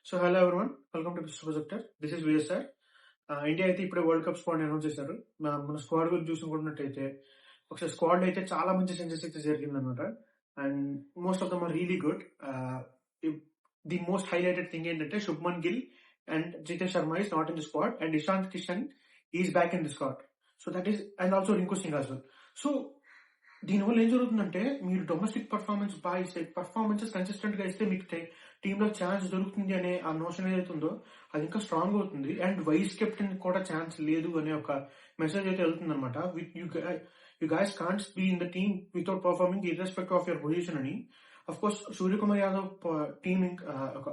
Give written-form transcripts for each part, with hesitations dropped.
So hello everyone, welcome to mister projector. This is VSR. India అయితే ఇప్పుడే world cup squad announce చేశారు. మన squad గురించి చూసుకున్నట్టయితే ఒకసారి స్క్వాడ్ అయితే చాలా మంచి చేంజెస్ అయితే జరిగిందనమాట. And most of them are really good. The most highlighted thing ఏంటంటే Shubman Gill and Jitesh Sharma is not in the squad and Ishant Kishan is back in the squad. So that is and also Rinku Singh as well. So దీనివల్ల ఏం జరుగుతుందంటే మీరు domestic performance బాగా ఇస్తే, performances consistent గా ఇస్తే మీకు టీంలో ఛాన్స్ దొరుకుతుంది అనే ఆ నోషన్ ఏదైతే ఉందో అది ఇంకా స్ట్రాంగ్ అవుతుంది. అండ్ వైస్ కెప్టెన్ కూడా ఛాన్స్ లేదు అనే ఒక మెసేజ్ అయితే వెళ్తుంది అనమాట. You guys can't be in the team without performing irrespective of your position అని. Of course Suryakumar Yadav team ఒక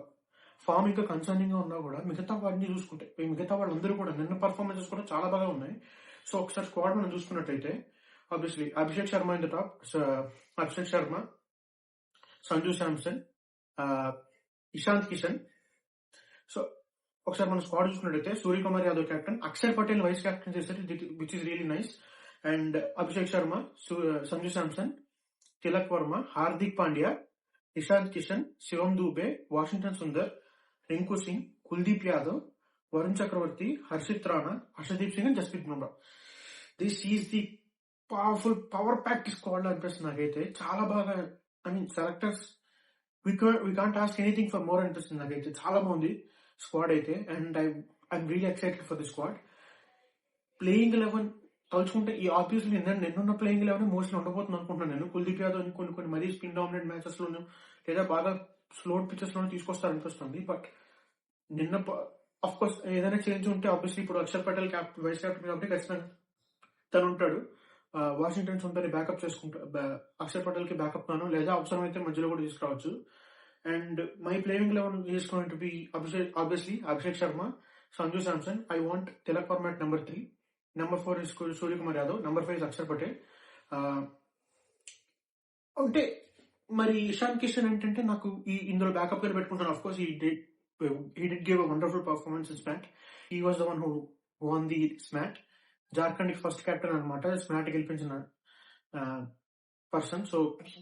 ఫామ్ ఇంకా కన్సర్నింగ్ గా ఉన్నా కూడా మిగతా వాడిని చూసుకుంటే మిగతా వాళ్ళందరూ కూడా నిన్న పర్ఫార్మెన్సెస్ కూడా చాలా బాగా ఉన్నాయి. సో ఒకసారి స్క్వాడ్ మనం చూసుకున్నట్టయితే obviously Abhishek Sharma in the top. So Abhishek Sharma, Sanju Samson, Ishant Kishan. So ఒకసారి మన స్క్వాడ్ చూసుకున్నట్టయితే Suryakumar Yadav captain, Axar Patel vice captain చేశారు, which is really nice. And Abhishek Sharma, Sanju Samson, Tilak Varma, Hardik Pandya, Ishant Kishan, Shivam Dube, Washington Sundar, Rinku Singh, Kuldeep Yadav, Varun Chakravarthy, Harshit Rana, Harshdeep Singh and Jasprit Bumrah. This is the power pack squad అనిపిస్తుంది నాకైతే. చాలా బాగా, I mean selectors we can't ask anything for more అనిపిస్తుంది నాకైతే. చాలా బాగుంది స్క్వాడ్ అయితే. And I'm really excited for the squad. Playing 11 తలుచుకుంటే ఈ ఆబ్వియస్లీ నిన్నున్న ప్లేయింగ్ 11 మోస్ట్లీ ఉండబోతుంది అనుకుంటున్నాను నేను. కుల్దీప్ యాదవ్ కొన్ని మరీ స్పిన్ డామినెంట్ మ్యాచెస్ లోను లేదా బాగా స్లో పిచెస్ లోనే తీసుకొస్తారనిపిస్తుంది. బట్ నిన్న అఫ్ కోర్స్ ఏదైనా చేంజ్ ఉంటే ఆబ్వియస్లీ ఇప్పుడు అక్షర్ పటేల్ వైస్ కెప్టెన్ కాబట్టి ఖచ్చితంగా తను ఉంటాడు. వాషింగ్టన్ సుందర్ని బ్యాకప్ చేసుకుంటా, అక్షర్ పటేల్ కి బ్యాకప్ గాను లేదా అవసరమైతే మధ్యలో కూడా తీసుకురావచ్చు. And my playing 11 is going to be Abhishek Sharma, Sanju Samson. I want Tilak Varma at number 3. Number 4 is Suryakumar Yadav. Number 5 is Akshar Patel. అంటే మరి ఇషాంత్ కిషన్ ఏంటంటే నాకు ఇందులో బ్యాకప్ గా పెట్టుకుంటాను. Of course he did give a wonderful performance in SMAT. He was the one who won the SMAT. Jharkhand కి first captain అనమాట, smart గెలిపించిన person. So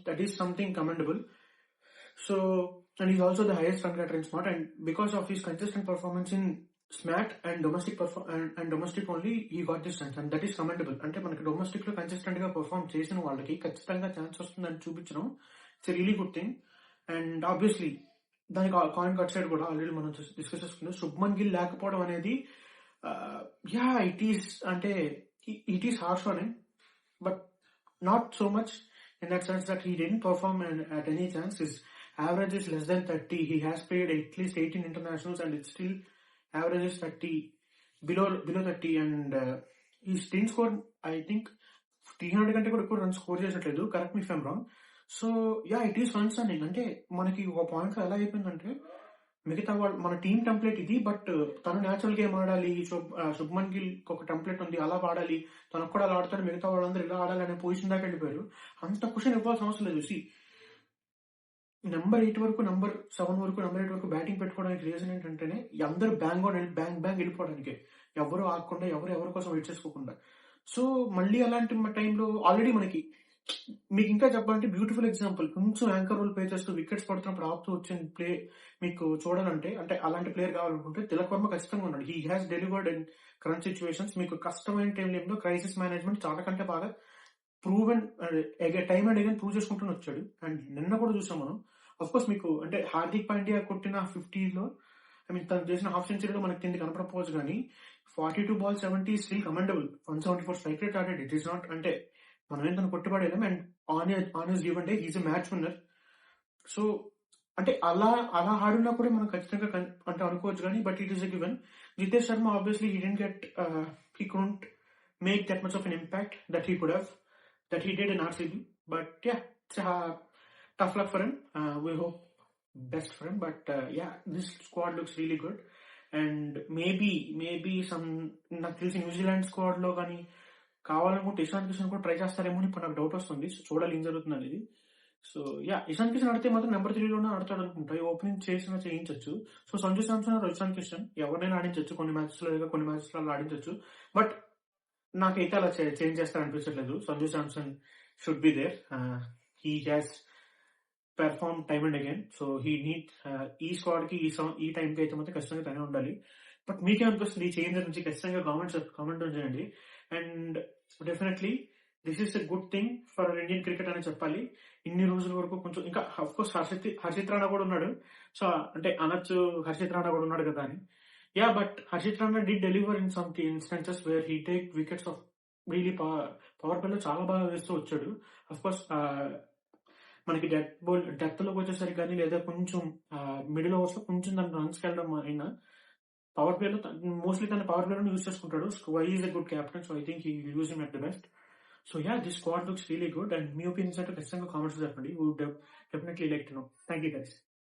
that is something commendable. So and is also the highest run getter in smart. And because of his consistent performance in smart and domestic only he got this chance and that is commendable. అంటే మనకి domestic లో consistent గా perform చేసిన వాళ్ళకి ఖచ్చితంగా chance వస్తుందని చూపించడం it's really good thing. And obviously దానికి కాయిన్ కట్ సైడ్ కూడా ఆల్రెడీ మనం డిస్కస్ చేసుకున్నాం. శుభ్మన్ గిల్ లేకపోవడం అనేది it is harsh on him, but not so much in that sense that he didn't perform at any chance. His average is less than 30. He has played at least 18 internationals and it still averages 30, below 30. And he didn't score, I think 300 కంటే కూడా ఎక్కువ runs score చేసట్లేదు. Correct me if I'm wrong. So it is concerning. అంటే మనకి ఒక point లో ఎలా అయిపోయిందంటే మిగతా వాళ్ళు మన టీం టెంప్లెట్ ఇది, బట్ తను న్యాచురల్ గేమ్ ఆడాలి, శుభ్మన్ గిల్ ఒక టెంప్లెట్ ఉంది అలా ఆడాలి, తనకు కూడా అలా ఆడతాడు, మిగతా వాళ్ళందరూ ఇలా ఆడాలి అనే పొజిషన్ దాకా వెళ్ళిపోయారు. అంత క్వశ్చన్ ఇవ్వాల్సిన అవసరం లేదు. నెంబర్ 8 వరకు, నెంబర్ 7 వరకు, నెంబర్ 8 వరకు బ్యాటింగ్ పెట్టుకోవడానికి రీజన్ ఏంటంటేనే అందరూ బ్యాంగ్ వెళ్ళిపోవడానికి, ఎవరు ఆగకుండా ఎవరి కోసం వెయిట్ చేసుకోకుండా. సో మళ్ళీ అలాంటి టైంలో ఆల్రెడీ మనకి మీకు ఇంకా చెప్పాలంటే బ్యూటిఫుల్ ఎగ్జాంపుల్, కొంచెం యాంకర్ రోల్ ప్లే చేస్తూ వికెట్స్ పడుతున్నప్పుడు ఆపుతూ వచ్చిన ప్లే మీకు చూడాలంటే, అంటే అలాంటి ప్లేయర్ కావాలనుకుంటే తిలక్ వర్మ ఖచ్చితంగా ఉన్నాడు. He has delivered in current situations. మీకు కష్టమైన టైంలో క్రైసిస్ మేనేజ్మెంట్ చాలా కంటే బాగా proven time and again prove చేసుకుంటూ వచ్చాడు. అండ్ నిన్న కూడా చూసాం మనం. అఫ్ కోర్స్ మీకు అంటే హార్దిక్ పాండ్యా కొట్టిన 50లో, ఐ మీన్ తను చేసిన హాఫ్ సెంచరీలో మనకి కింద కనపడకపోవచ్చు కానీ 42 balls 70 still commendable. 174 strike rate ఆడాడు. ఇట్ ఈస్ నాట్ అంటే మనం ఏంటని కొట్టుబడేదాం. And on his given day he's a match winner. So అంటే అలా ఆడినప్పుడే మనం ఖచ్చితంగా అంటే అనుకోవచ్చు కానీ, but it is a given. Jitesh Sharma obviously he didn't get he couldn't make that much of an impact that he could have, that he did in RCB. But tough luck for him. We hope best for him. But this squad looks really good. And maybe some నాకు తెలిసి New Zealand squad లో కానీ కావాలనుకుంటే ఇషాంత్ కిషన్ కూడా try చేస్తారేమో ఇప్పుడు నాకు doubt వస్తుంది. సో చూడాలి ఏం జరుగుతుంది అనేది. సో ఇషాంత్ కిషన్ ఆడితే మాత్రం నెంబర్ 3లోనే ఆడతాడు అనుకుంటా. ఓపెనింగ్ చేయించవచ్చు. సో సంజు శాంసన్ ఇషాంత్ కిషన్ ఎవరైనా ఆడించవచ్చు, కొన్ని మ్యాచెస్ లో కొన్ని మ్యాచెస్ లో ఆడించవచ్చు. బట్ నాకైతే అలా చేంజ్ చేస్తారనిపించట్లేదు. Sanju Samson should be there. He has perform time and again. So he need ఈ స్క్వాడ్ కి ఈ టైం కి అయితే మాత్రం ఖచ్చితంగా తనే ఉండాలి. బట్ మీకేమనిపిస్తుంది ఈ చేంజ్ నుంచి? ఖచ్చితంగా కామెంట్ చేయండి. And definitely this is a good thing for Indian cricket అని చెప్పాలి. ఇన్ని రోజుల వరకు కొంచెం ఇంకా అఫ్ కోర్స్ హర్షిత్ రాణా కూడా ఉన్నాడు. సో అంటే అనొచ్చు హర్షిత్ రాణా కూడా ఉన్నాడు కదా అని. Yeah, but Harshit Rana did deliver in some instances where he take wickets of really power play లో చాలా బాగా వేస్తూ వచ్చాడు. అఫ్ కోర్స్ మనకి డెత్ లోకి వచ్చేసరికి కానీ లేదా కొంచెం మిడిల్ ఓవర్స్ లో కొంచెం దాని రన్స్ వెళ్ళడం అయినా పవర్ ప్లే లో మోస్ట్లీ తన పవర్ ప్లే లో యూజ్ చేసుకుంటాడు. So why is a good captain. So I think he use him at the best. So yeah, this squad looks really good. And మీ ఒపీనియన్స్ అంటే ఖచ్చితంగా comments చెప్పండి. We would definitely like to know. Thank you guys.